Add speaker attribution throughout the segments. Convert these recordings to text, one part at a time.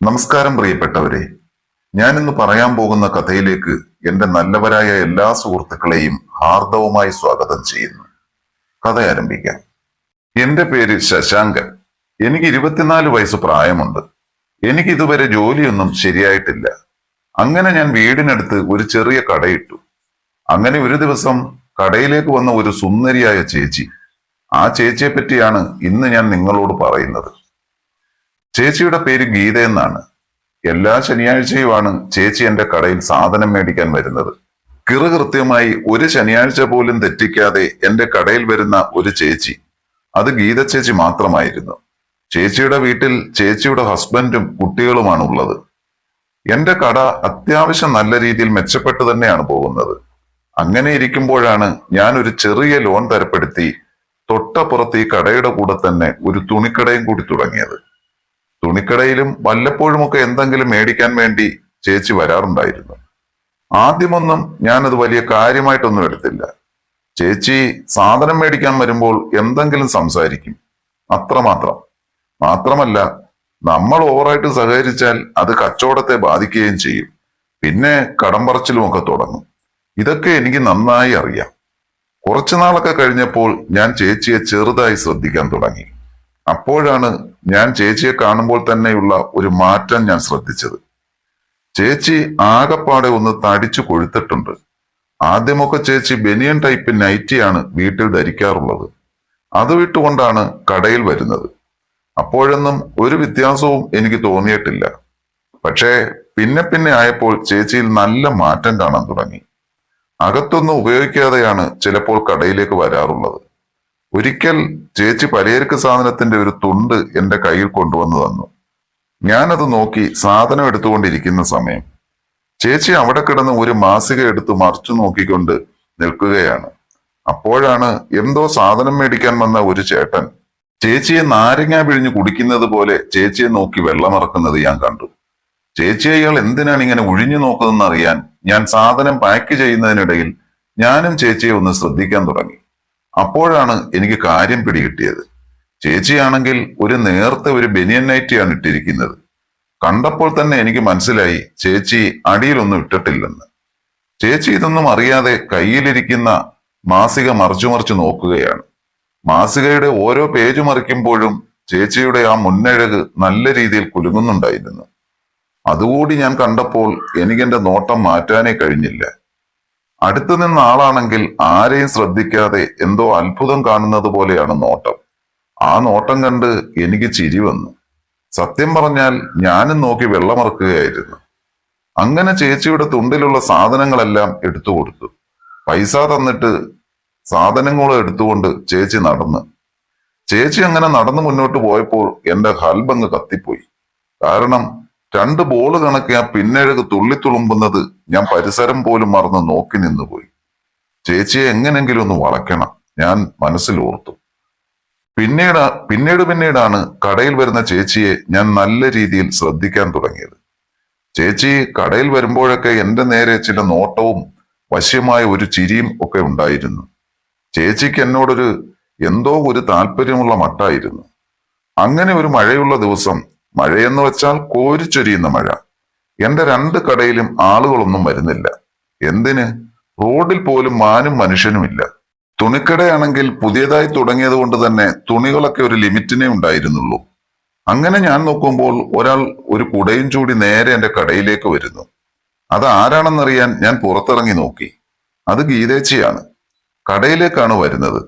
Speaker 1: നമസ്കാരം പ്രിയപ്പെട്ടവരെ. ഞാനിന്ന് പറയാൻ പോകുന്ന കഥയിലേക്ക് എന്റെ നല്ലവരായ എല്ലാ സുഹൃത്തുക്കളെയും ഹാർദവമായി സ്വാഗതം ചെയ്യുന്നു. കഥ ആരംഭിക്കാം. എന്റെ പേര് ശശാങ്കൻ. എനിക്ക് 24 വയസ്സ് പ്രായമുണ്ട്. എനിക്ക് ഇതുവരെ ജോലിയൊന്നും ശരിയായിട്ടില്ല. അങ്ങനെ ഞാൻ വീടിനടുത്ത് ഒരു ചെറിയ കടയിട്ടു. അങ്ങനെ ഒരു ദിവസം കടയിലേക്ക് വന്ന ഒരു സുന്ദരിയായ ചേച്ചി. ആ ചേച്ചിയെ പറ്റിയാണ് ഇന്ന് ഞാൻ നിങ്ങളോട് പറയുന്നത്. ചേച്ചിയുടെ പേര് ഗീത എന്നാണ്. എല്ലാ ശനിയാഴ്ചയുമാണ് ചേച്ചി എന്റെ കടയിൽ സാധനം മേടിക്കാൻ വരുന്നത്. കൃത്യമായി ഒരു ശനിയാഴ്ച പോലും തെറ്റിക്കാതെ എന്റെ കടയിൽ വരുന്ന ഒരു ചേച്ചി, അത് ഗീത ചേച്ചി മാത്രമായിരുന്നു. ചേച്ചിയുടെ വീട്ടിൽ ചേച്ചിയുടെ ഹസ്ബൻഡും കുട്ടികളുമാണ് ഉള്ളത്. എന്റെ കട അത്യാവശ്യം നല്ല രീതിയിൽ മെച്ചപ്പെട്ടു തന്നെയാണ് പോകുന്നത്. അങ്ങനെ ഇരിക്കുമ്പോഴാണ് ഞാൻ ഒരു ചെറിയ ലോൺ തരപ്പെടുത്തി തൊട്ടപ്പുറത്ത് ഈ കടയുടെ കൂടെ തന്നെ ഒരു തുണിക്കടയും കൂടി തുടങ്ങിയത്. തുണിക്കടയിലും വല്ലപ്പോഴുമൊക്കെ എന്തെങ്കിലും മേടിക്കാൻ വേണ്ടി ചേച്ചി വരാറുണ്ടായിരുന്നു. ആദ്യമൊന്നും ഞാനത് വലിയ കാര്യമായിട്ടൊന്നും എടുത്തില്ല. ചേച്ചി സാധനം മേടിക്കാൻ വരുമ്പോൾ എന്തെങ്കിലും സംസാരിക്കും, അത്രമാത്രം. മാത്രമല്ല, നമ്മൾ ഓവറായിട്ട് സഹകരിച്ചാൽ അത് കച്ചവടത്തെ ബാധിക്കുകയും ചെയ്യും. പിന്നെ കടം പറച്ചിലുമൊക്കെ തുടങ്ങും. ഇതൊക്കെ എനിക്ക് നന്നായി അറിയാം. കുറച്ചുനാളൊക്കെ കഴിഞ്ഞപ്പോൾ ഞാൻ ചേച്ചിയെ ചെറുതായി ശ്രദ്ധിക്കാൻ തുടങ്ങി. അപ്പോഴാണ് ഞാൻ ചേച്ചിയെ കാണുമ്പോൾ തന്നെയുള്ള ഒരു മാറ്റം ഞാൻ ശ്രദ്ധിച്ചത്. ചേച്ചി ആകപ്പാടെ ഒന്ന് തടിച്ചു കൊഴുത്തിട്ടുണ്ട്. ആദ്യമൊക്കെ ചേച്ചി ബനിയൻ ടൈപ്പ് നൈറ്റിയാണ് വീട്ടിൽ ധരിക്കാറുള്ളത്. അത് വിട്ടുകൊണ്ടാണ് കടയിൽ വരുന്നത്. അപ്പോഴൊന്നും ഒരു വ്യത്യാസവും എനിക്ക് തോന്നിയിട്ടില്ല. പക്ഷേ പിന്നെ ആയപ്പോൾ ചേച്ചിയിൽ നല്ല മാറ്റം കാണാൻ തുടങ്ങി. അകത്തൊന്നും ഉപയോഗിക്കാതെയാണ് ചിലപ്പോൾ കടയിലേക്ക് വരാറുള്ളത്. ഒരിക്കൽ ചേച്ചി പലചരക്ക് സാധനത്തിന്റെ ഒരു തുണ്ട് എന്റെ കയ്യിൽ കൊണ്ടുവന്നു തന്നു. ഞാനത് നോക്കി സാധനം എടുത്തുകൊണ്ടിരിക്കുന്ന സമയം ചേച്ചി അവിടെ കിടന്ന് ഒരു മാസിക എടുത്ത് മറിച്ചു നോക്കിക്കൊണ്ട് നിൽക്കുകയാണ്. അപ്പോഴാണ് എന്തോ സാധനം മേടിക്കാൻ വന്ന ഒരു ചേട്ടൻ ചേച്ചിയെ നാരങ്ങ പിഴിഞ്ഞ് കുടിക്കുന്നത് പോലെ ചേച്ചിയെ നോക്കി വെള്ളമിറക്കുന്നത് ഞാൻ കണ്ടു. ചേച്ചിയെ ഇയാൾ എന്തിനാണ് ഇങ്ങനെ ഒഴിഞ്ഞു നോക്കുന്നതെന്ന് അറിയാൻ ഞാൻ സാധനം പാക്ക് ചെയ്യുന്നതിനിടയിൽ ഞാനും ചേച്ചിയെ ഒന്ന് ശ്രദ്ധിക്കാൻ തുടങ്ങി. അപ്പോഴാണ് എനിക്ക് കാര്യം പിടികിട്ടിയത്. ചേച്ചിയാണെങ്കിൽ ഒരു നേർത്ത ഒരു ബനിയൻ നൈറ്റിയാണ് ഇട്ടിരിക്കുന്നത്. കണ്ടപ്പോൾ തന്നെ എനിക്ക് മനസ്സിലായി ചേച്ചി അടിയിലൊന്നും ഇട്ടിട്ടില്ലെന്ന്. ചേച്ചി ഇതൊന്നും അറിയാതെ കയ്യിലിരിക്കുന്ന മാസിക മറിച്ചു നോക്കുകയാണ്. മാസികയുടെ ഓരോ പേജ് മറിക്കുമ്പോഴും ചേച്ചിയുടെ ആ മുന്നഴക് നല്ല രീതിയിൽ കുലുങ്ങുന്നുണ്ടായിരുന്നു. അതുകൂടി ഞാൻ കണ്ടപ്പോൾ എനിക്കെന്റെ നോട്ടം മാറ്റാനേ കഴിഞ്ഞില്ല. അടുത്തു നിന്ന ആളാണെങ്കിൽ ആരെയും ശ്രദ്ധിക്കാതെ എന്തോ അത്ഭുതം കാണുന്നത് പോലെയാണ് നോട്ടം. ആ നോട്ടം കണ്ട് എനിക്ക് ചിരി വന്നു. സത്യം പറഞ്ഞാൽ ഞാനും നോക്കി വെള്ളമറക്കുകയായിരുന്നു. അങ്ങനെ ചേച്ചിയുടെ തുണ്ടിലുള്ള സാധനങ്ങളെല്ലാം എടുത്തു കൊടുത്തു. പൈസ തന്നിട്ട് സാധനങ്ങളും എടുത്തുകൊണ്ട് ചേച്ചി നടന്ന്. ചേച്ചി അങ്ങനെ നടന്നു മുന്നോട്ട് പോയപ്പോൾ എന്റെ ഹൽബങ്ങ് കത്തിപ്പോയി. കാരണം 2 ബോൾ കണക്കെ ആ പിന്നഴക് തുള്ളിത്തുളുമ്പുന്നത് ഞാൻ പരിസരം പോലും മറന്ന് നോക്കി നിന്നുപോയി. ചേച്ചിയെ എങ്ങനെങ്കിലും ഒന്ന് വളയ്ക്കണം ഞാൻ മനസ്സിൽ ഓർത്തു. പിന്നീടാണ് കടയിൽ വരുന്ന ചേച്ചിയെ ഞാൻ നല്ല രീതിയിൽ ശ്രദ്ധിക്കാൻ തുടങ്ങിയത്. ചേച്ചി കടയിൽ വരുമ്പോഴൊക്കെ എന്റെ നേരെ ചില നോട്ടവും വശ്യമായ ഒരു ചിരിയും ഒക്കെ ഉണ്ടായിരുന്നു. ചേച്ചിക്ക് എന്നോടൊരു എന്തോ ഒരു താല്പര്യമുള്ള മട്ടായിരുന്നു. അങ്ങനെ ഒരു മഴയുള്ള ദിവസം, മഴയെന്ന് വെച്ചാൽ കോരിച്ചൊരിയുന്ന മഴ. എന്റെ 2 കടയിലും ആളുകളൊന്നും വരുന്നില്ല. എന്തിന്? റോഡിൽ പോലും മാനും മനുഷ്യനുമില്ല. തുണിക്കടയാണെങ്കിൽ പുതിയതായി തുടങ്ങിയത് കൊണ്ട് തന്നെ തുണികളൊക്കെ ഒരു ലിമിറ്റിനേ ഉണ്ടായിരുന്നുള്ളൂ. അങ്ങനെ ഞാൻ നോക്കുമ്പോൾ ഒരാൾ ഒരു കുടയും ചൂടി നേരെ എന്റെ കടയിലേക്ക് വരുന്നു. അത് ആരാണെന്നറിയാൻ ഞാൻ പുറത്തിറങ്ങി നോക്കി. അത് ഗീതേച്ചിയാണ്. കടയിലേക്കാണ് വരുന്നത്.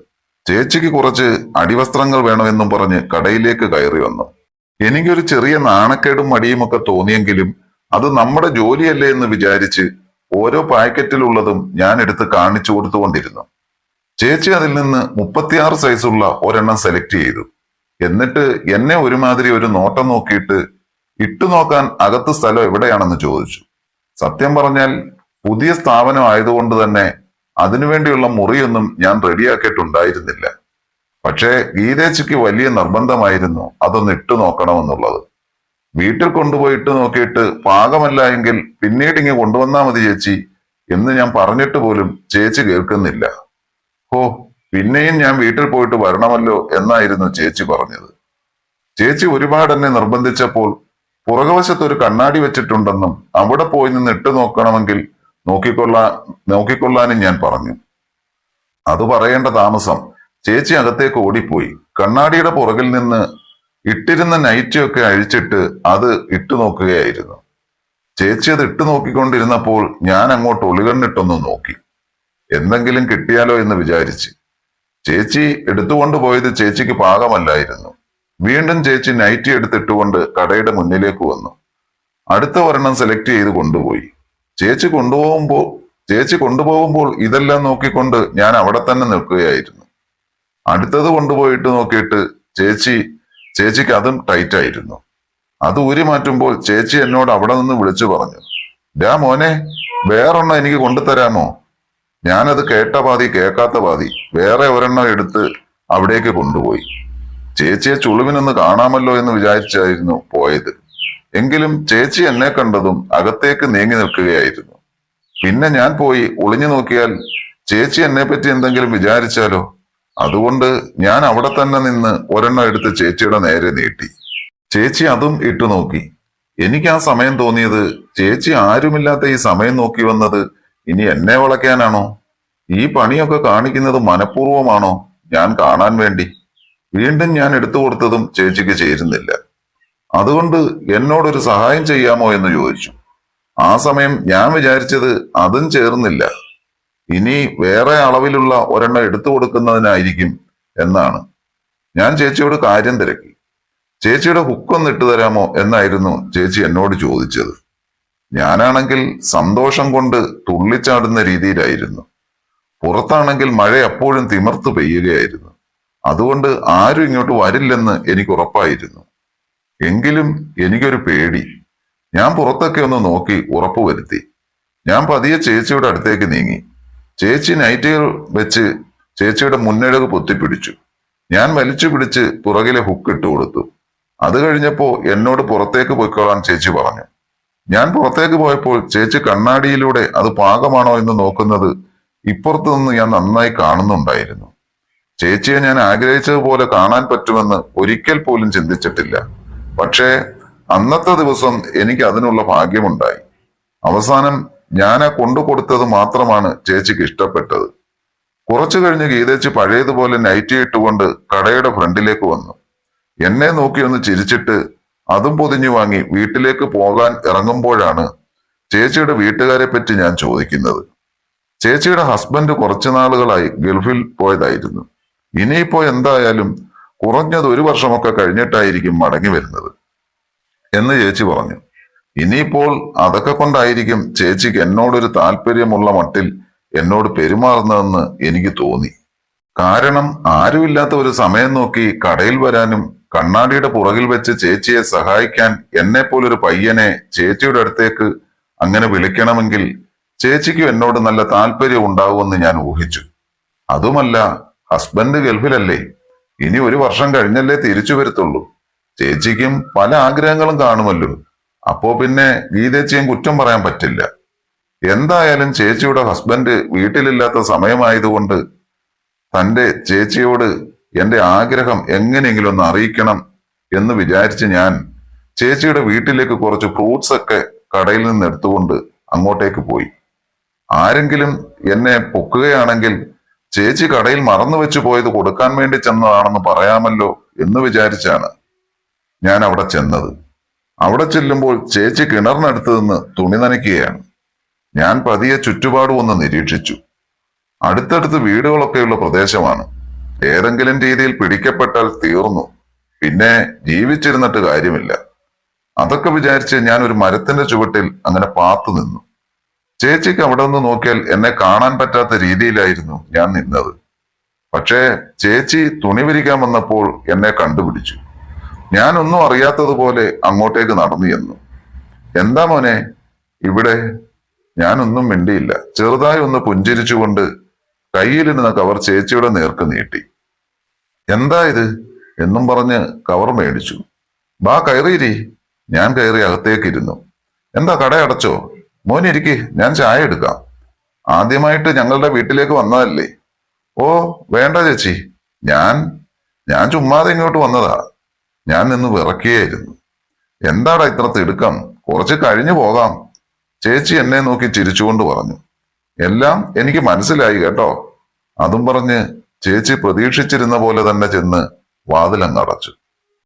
Speaker 1: ചേച്ചിക്ക് കുറച്ച് അടിവസ്ത്രങ്ങൾ വേണമെന്നും പറഞ്ഞ് കടയിലേക്ക് കയറി വന്നു. എനിക്കൊരു ചെറിയ നാണക്കേടും മടിയും ഒക്കെ തോന്നിയെങ്കിലും അത് നമ്മുടെ ജോലിയല്ലേ എന്ന് വിചാരിച്ച് ഓരോ പാക്കറ്റിലുള്ളതും ഞാൻ എടുത്ത് കാണിച്ചു കൊടുത്തുകൊണ്ടിരുന്നു. ചേച്ചി അതിൽ നിന്ന് 36 സൈസുള്ള ഒരെണ്ണം സെലക്ട് ചെയ്തു. എന്നിട്ട് എന്നെ ഒരുമാതിരി ഒരു നോട്ടം നോക്കിയിട്ട് ഇട്ടു നോക്കാൻ അകത്ത് സ്ഥലം എവിടെയാണെന്ന് ചോദിച്ചു. സത്യം പറഞ്ഞാൽ പുതിയ സ്ഥാപനം ആയതുകൊണ്ട് തന്നെ അതിനുവേണ്ടിയുള്ള മുറിയൊന്നും ഞാൻ റെഡിയാക്കിയിട്ടുണ്ടായിരുന്നില്ല. പക്ഷേ ഗീതേച്ചിക്ക് വലിയ നിർബന്ധമായിരുന്നു അതൊന്ന് ഇട്ടു നോക്കണമെന്നുള്ളത്. വീട്ടിൽ കൊണ്ടുപോയി ഇട്ടു നോക്കിയിട്ട് പാകമല്ല എങ്കിൽ പിന്നീട് ഇങ്ങ് കൊണ്ടുവന്നാൽ മതി ചേച്ചി എന്ന് ഞാൻ പറഞ്ഞിട്ട് പോലും ചേച്ചി കേൾക്കുന്നില്ല. പിന്നെയും ഞാൻ വീട്ടിൽ പോയിട്ട് വരണമല്ലോ എന്നായിരുന്നു ചേച്ചി പറഞ്ഞത്. ചേച്ചി ഒരുപാട് എന്നെ നിർബന്ധിച്ചപ്പോൾ പുറകുവശത്ത് ഒരു കണ്ണാടി വെച്ചിട്ടുണ്ടെന്നും അവിടെ പോയി നിന്ന് ഇട്ട് നോക്കണമെങ്കിൽ നോക്കിക്കൊള്ളാനും ഞാൻ പറഞ്ഞു. അത് പറയേണ്ട താമസം ചേച്ചി അകത്തേക്ക് ഓടിപ്പോയി. കണ്ണാടിയുടെ പുറകിൽ നിന്ന് ഇട്ടിരുന്ന നൈറ്റിയൊക്കെ അഴിച്ചിട്ട് അത് ഇട്ടു നോക്കുകയായിരുന്നു. ചേച്ചി അത് ഇട്ടു നോക്കിക്കൊണ്ടിരുന്നപ്പോൾ ഞാൻ അങ്ങോട്ട് ഒളികണ്ണിട്ടൊന്ന് നോക്കി. എന്തെങ്കിലും കിട്ടിയാലോ എന്ന് വിചാരിച്ച്. ചേച്ചി എടുത്തുകൊണ്ടുപോയത് ചേച്ചിക്ക് പാകമല്ലായിരുന്നു. വീണ്ടും ചേച്ചി നൈറ്റി എടുത്തിട്ടുകൊണ്ട് കടയുടെ മുന്നിലേക്ക് വന്നു. അടുത്ത ഒരെണ്ണം സെലക്ട് ചെയ്ത് കൊണ്ടുപോയി. ചേച്ചി കൊണ്ടുപോകുമ്പോൾ ഇതെല്ലാം നോക്കിക്കൊണ്ട് ഞാൻ അവിടെ തന്നെ നിൽക്കുകയായിരുന്നു. അടുത്തത് കൊണ്ടുപോയിട്ട് നോക്കിയിട്ട് ചേച്ചിക്ക് അതും ടൈറ്റ് ആയിരുന്നു. അത് ഊരി മാറ്റുമ്പോൾ ചേച്ചി എന്നോട് അവിടെ നിന്ന് വിളിച്ചു പറഞ്ഞു, ഡാ മോനെ, വേറൊരെണ്ണം എനിക്ക് കൊണ്ടുതരാമോ? ഞാനത് കേട്ട പാതി കേൾക്കാത്ത പാതി വേറെ ഒരെണ്ണം എടുത്ത് അവിടേക്ക് കൊണ്ടുപോയി. ചേച്ചിയെ ചുളുവിനൊന്ന് കാണാമല്ലോ എന്ന് വിചാരിച്ചായിരുന്നു പോയത്. എങ്കിലും ചേച്ചി എന്നെ കണ്ടതും അകത്തേക്ക് നീങ്ങി നിൽക്കുകയായിരുന്നു. പിന്നെ ഞാൻ പോയി ഒളിഞ്ഞു നോക്കിയാൽ ചേച്ചി എന്നെ പറ്റി എന്തെങ്കിലും വിചാരിച്ചാലോ? അതുകൊണ്ട് ഞാൻ അവിടെ തന്നെ നിന്ന് ഒരെണ്ണം എടുത്ത് ചേച്ചിയുടെ നേരെ നീട്ടി. ചേച്ചി അതും ഇട്ടു നോക്കി. എനിക്ക് ആ സമയം തോന്നിയത്, ചേച്ചി ആരുമില്ലാത്ത ഈ സമയം നോക്കി വന്നത് ഇനി എന്നെ വളയ്ക്കാനാണോ? ഈ പണിയൊക്കെ കാണിക്കുന്നത് മനഃപൂർവ്വമാണോ ഞാൻ കാണാൻ വേണ്ടി? വീണ്ടും ഞാൻ എടുത്തു കൊടുത്തതും ചേച്ചിക്ക് ചേരുന്നില്ല. അതുകൊണ്ട് എന്നോടൊരു സഹായം ചെയ്യാമോ എന്ന് ചോദിച്ചു. ആ സമയം ഞാൻ വിചാരിച്ചത് അതും ചേർന്നില്ല, ഇനി വേറെ അളവിലുള്ള ഒരെണ്ണം എടുത്തു കൊടുക്കുന്നതിനായിരിക്കും എന്നാണ്. ഞാൻ ചേച്ചിയോട് കാര്യം തിരക്കി. ചേച്ചിയുടെ ഹുക്കൊന്ന് ഇട്ടു തരാമോ എന്നായിരുന്നു ചേച്ചി എന്നോട് ചോദിച്ചത്. ഞാനാണെങ്കിൽ സന്തോഷം കൊണ്ട് തുള്ളിച്ചാടുന്ന രീതിയിലായിരുന്നു. പുറത്താണെങ്കിൽ മഴ അപ്പോഴും തിമിർത്ത് പെയ്യുകയായിരുന്നു. അതുകൊണ്ട് ആരും ഇങ്ങോട്ട് വരില്ലെന്ന് എനിക്ക് ഉറപ്പായിരുന്നു. എങ്കിലും എനിക്കൊരു പേടി. ഞാൻ പുറത്തൊക്കെ ഒന്ന് നോക്കി ഉറപ്പുവരുത്തി. ഞാൻ പതിയെ ചേച്ചിയുടെ അടുത്തേക്ക് നീങ്ങി. ചേച്ചി നൈറ്റികൾ വെച്ച് ചേച്ചിയുടെ മുന്നഴക് പൊത്തിപ്പിടിച്ചു. ഞാൻ വലിച്ചു പിടിച്ച് പുറകിലെ ഹുക്ക് ഇട്ടു കൊടുത്തു. അത് കഴിഞ്ഞപ്പോ എന്നോട് പുറത്തേക്ക് പോയിക്കോളാൻ ചേച്ചി പറഞ്ഞു. ഞാൻ പുറത്തേക്ക് പോയപ്പോൾ ചേച്ചി കണ്ണാടിയിലൂടെ അത് പാകമാണോ എന്ന് നോക്കുന്നത് ഇപ്പുറത്തു നിന്ന് ഞാൻ നന്നായി കാണുന്നുണ്ടായിരുന്നു. ചേച്ചിയെ ഞാൻ ആഗ്രഹിച്ചതുപോലെ കാണാൻ പറ്റുമെന്ന് ഒരിക്കൽ പോലും ചിന്തിച്ചിട്ടില്ല. പക്ഷേ അന്നത്തെ ദിവസം എനിക്ക് അതിനുള്ള ഭാഗ്യമുണ്ടായി. അവസാനം ഞാൻ ആ കൊണ്ടുകൊടുത്തത് മാത്രമാണ് ചേച്ചിക്ക് ഇഷ്ടപ്പെട്ടത്. കുറച്ചു കഴിഞ്ഞ് ഗീതേച്ചി പഴയതുപോലെ നൈറ്റി ഇട്ടുകൊണ്ട് കടയുടെ ഫ്രണ്ടിലേക്ക് വന്നു. എന്നെ നോക്കി ഒന്ന് ചിരിച്ചിട്ട് അതും പൊതിഞ്ഞു വാങ്ങി വീട്ടിലേക്ക് പോകാൻ ഇറങ്ങുമ്പോഴാണ് ചേച്ചിയുടെ വീട്ടുകാരെ പറ്റി ഞാൻ ചോദിക്കുന്നത്. ചേച്ചിയുടെ ഹസ്ബൻഡ് കുറച്ചു നാളുകളായി ഗൾഫിൽ പോയതായിരുന്നു. ഇനിയിപ്പോ എന്തായാലും കുറഞ്ഞത് 1 വർഷമൊക്കെ കഴിഞ്ഞിട്ടായിരിക്കും മടങ്ങി വരുന്നത് എന്ന് ചേച്ചി പറഞ്ഞു. ഇനിയിപ്പോൾ അതൊക്കെ കൊണ്ടായിരിക്കും ചേച്ചിക്ക് എന്നോടൊരു താല്പര്യമുള്ള മട്ടിൽ എന്നോട് പെരുമാറുന്നതെന്ന് എനിക്ക് തോന്നി. കാരണം ആരുമില്ലാത്ത ഒരു സമയം നോക്കി കടയിൽ വരാനും കണ്ണാടിയുടെ പുറകിൽ വെച്ച് ചേച്ചിയെ സഹായിക്കാൻ എന്നെപ്പോലൊരു പയ്യനെ ചേച്ചിയുടെ അടുത്തേക്ക് അങ്ങനെ വിളിക്കണമെങ്കിൽ ചേച്ചിക്കും എന്നോട് നല്ല താല്പര്യം ഉണ്ടാവുമെന്ന് ഞാൻ ഊഹിച്ചു. അതുമല്ല, ഹസ്ബൻഡ് ഗൾഫിലല്ലേ, ഇനി 1 വർഷം കഴിഞ്ഞല്ലേ തിരിച്ചു വരത്തുള്ളൂ. ചേച്ചിക്കും പല ആഗ്രഹങ്ങളും കാണുമല്ലോ. അപ്പോ പിന്നെ ഗീതേച്ചിയും കുറ്റം പറയാൻ പറ്റില്ല. എന്തായാലും ചേച്ചിയുടെ ഹസ്ബൻഡ് വീട്ടിലില്ലാത്ത സമയമായതുകൊണ്ട് തന്റെ ചേച്ചിയോട് എന്റെ ആഗ്രഹം എങ്ങനെയെങ്കിലും ഒന്ന് അറിയിക്കണം എന്ന് വിചാരിച്ച് ഞാൻ ചേച്ചിയുടെ വീട്ടിലേക്ക് കുറച്ച് ഫ്രൂട്ട്സ് ഒക്കെ കടയിൽ നിന്ന് എടുത്തുകൊണ്ട് അങ്ങോട്ടേക്ക് പോയി. ആരെങ്കിലും എന്നെ പൊക്കുകയാണെങ്കിൽ ചേച്ചി കടയിൽ മറന്നു വെച്ചു പോയത് കൊടുക്കാൻ വേണ്ടി ചെന്നതാണെന്ന് പറയാമല്ലോ എന്ന് വിചാരിച്ചാണ് ഞാൻ അവിടെ ചെന്നത്. അവിടെ ചെല്ലുമ്പോൾ ചേച്ചി കിണറിനടുത്ത് നിന്ന് തുണി നനയ്ക്കുകയാണ്. ഞാൻ പതിയെ ചുറ്റുപാടും ഒന്ന് നിരീക്ഷിച്ചു. അടുത്തടുത്ത് വീടുകളൊക്കെയുള്ള പ്രദേശമാണ്. ഏതെങ്കിലും രീതിയിൽ പിടിക്കപ്പെട്ടാൽ തീർന്നു, പിന്നെ ജീവിച്ചിരുന്നിട്ട് കാര്യമില്ല. അതൊക്കെ വിചാരിച്ച് ഞാൻ ഒരു മരത്തിന്റെ ചുവട്ടിൽ അങ്ങനെ പാത്തു നിന്നു. ചേച്ചിക്ക് അവിടെ നിന്ന് നോക്കിയാൽ എന്നെ കാണാൻ പറ്റാത്ത രീതിയിലായിരുന്നു ഞാൻ നിന്നത്. പക്ഷേ ചേച്ചി തുണി വിരിക്കാൻ വന്നപ്പോൾ എന്നെ കണ്ടുപിടിച്ചു. ഞാനൊന്നും അറിയാത്തതുപോലെ അങ്ങോട്ടേക്ക് നടന്നു ചെന്നു. എന്താ മോനെ ഇവിടെ? ഞാനൊന്നും മിണ്ടിയില്ല. ചെറുതായി ഒന്ന് പുഞ്ചിരിച്ചുകൊണ്ട് കയ്യിലിരുന്ന കവർ ചേച്ചിയുടെ നേർക്ക് നീട്ടി. എന്താ ഇത് എന്നും പറഞ്ഞ് കവർ മേടിച്ചു. ബാ കയറിയിരി. ഞാൻ കയറി അകത്തേക്കിരുന്നു. എന്താ കട അടച്ചോ? മോനിരിക്ക്, ഞാൻ ചായ എടുക്കാം. ആദ്യമായിട്ട് ഞങ്ങളുടെ വീട്ടിലേക്ക് വന്നതല്ലേ? ഓ വേണ്ട ചേച്ചി, ഞാൻ ചുമ്മാതെ ഇങ്ങോട്ട് വന്നതാ. ഞാൻ നിന്ന് വിറക്കുകയായിരുന്നു. എന്താടാ ഇത്ര തിടുക്കം? കുറച്ച് കഴിഞ്ഞു പോകാം. ചേച്ചി എന്നെ നോക്കി ചിരിച്ചുകൊണ്ട് പറഞ്ഞു. എല്ലാം എനിക്ക് മനസ്സിലായി കേട്ടോ. അതും പറഞ്ഞ് ചേച്ചി പ്രതീക്ഷിച്ചിരുന്ന പോലെ തന്നെ ചെന്ന് വാതിലങ്ങടച്ചു.